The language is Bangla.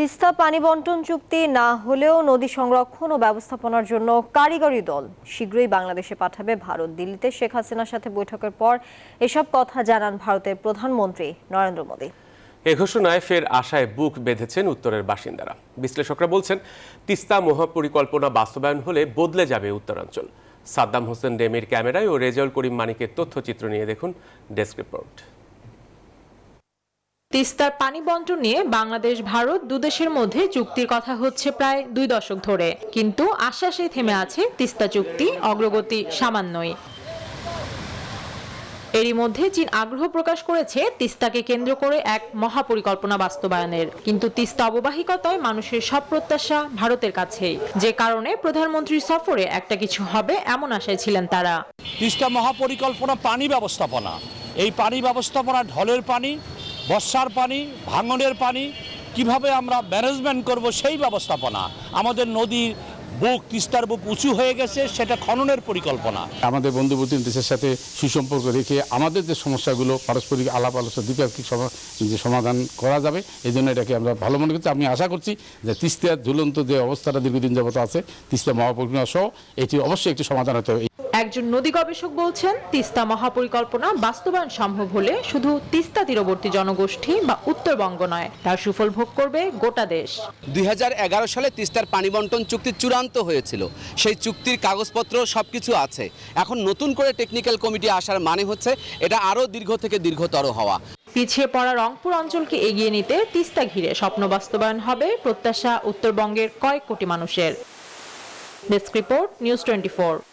তিস্তা পানি বন্টন চুক্তি না হলেও নদী সংরক্ষণ ও ব্যবস্থাপনার জন্য কারিগরি দল শীঘ্রই বাংলাদেশে পাঠাবে ভারত। দিল্লিতে শেখ হাসিনার সাথে বৈঠকের পর এসব কথা জানান ভারতের প্রধানমন্ত্রী নরেন্দ্র মোদী। এ ঘোষণায় ফের আশায় বুক বেঁধেছেন উত্তরের বাসিন্দারা। বিশ্লেষকরা বলছেন, তিস্তা মহাপরিকল্পনা বাস্তবায়ন হলে বদলে যাবে উত্তরাঞ্চল। সাদ্দাম হোসেন ডেমির ক্যামেরায় ও রেজাউল করিম মানিকের তথ্যচিত্র নিয়ে দেখুন ডেস্ক রিপোর্ট। তিস্তার পানি বন্টন নিয়ে বাংলাদেশ ভারত দুদেশের মধ্যে চুক্তির কথা হচ্ছে প্রায় 2 দশক ধরে, কিন্তু আশ্বাসে থেমে আছে তিস্তা চুক্তি, অগ্রগতি সামান্যই। এরই মধ্যে চীন আগ্রহ প্রকাশ করেছে তিস্তাকে কেন্দ্র করে এক মহাপরিকল্পনা বাস্তবায়নের, কিন্তু তিস্তা অববাহিকায় মানুষের সব প্রত্যাশা ভারতের কাছেই, যে কারণে প্রধানমন্ত্রীর সফরে একটা কিছু হবে এমন আশায় ছিলেন তারা। তিস্তা মহাপরিকল্পনা পানি ব্যবস্থাপনা, এই পানি ব্যবস্থাপনা ঢলের পানি, বর্ষার পানি, ভাঙনের পানি কিভাবে আমরা ম্যানেজমেন্ট করব সেই ব্যবস্থাপনা। আমাদের নদীর বুক, তিস্তার বুক উঁচু হয়ে গেছে, সেটা খননের পরিকল্পনা। আমাদের বন্ধুবর্তী দেশের সাথে সুসম্পর্ক রেখে আমাদের যে সমস্যাগুলো পারস্পরিক আলাপ আলোচনা দ্বিপাক্ষিক যে সমাধান করা যাবে, এই জন্য এটাকে আমরা ভালো মনে করছি। আমি আশা করছি যে তিস্তার ঝুলন্ত যে অবস্থাটা দীর্ঘদিন যাবত আছে, তিস্তা মহাপরিকল্পনা সহ এটি অবশ্যই একটি সমাধান হতে হবে। একজন নদী গবেষক বলছেন, তিস্তা মহাপরিকল্পনা বাস্তবায়ন সম্ভব হলে শুধু তিস্তা তীরবর্তী জনগোষ্ঠী বা উত্তরবঙ্গ নয়, তার সুফল ভোগ করবে গোটা দেশ। 2011 সালে তিস্তার পানি বন্টন চুক্তি চূড়ান্ত হয়েছিল। সেই চুক্তির কাগজপত্র সবকিছু আছে। এখন নতুন করে টেকনিক্যাল কমিটি আসার মানে হচ্ছে এটা আরও দীর্ঘ থেকে দীর্ঘতর হওয়া। পিছিয়ে পড়া রংপুর অঞ্চলকে এগিয়ে নিতে তিস্তা ঘিরে স্বপ্ন বাস্তবায়ন হবে প্রত্যাশা উত্তরবঙ্গের কয়েক কোটি মানুষের। Desk report, news 24।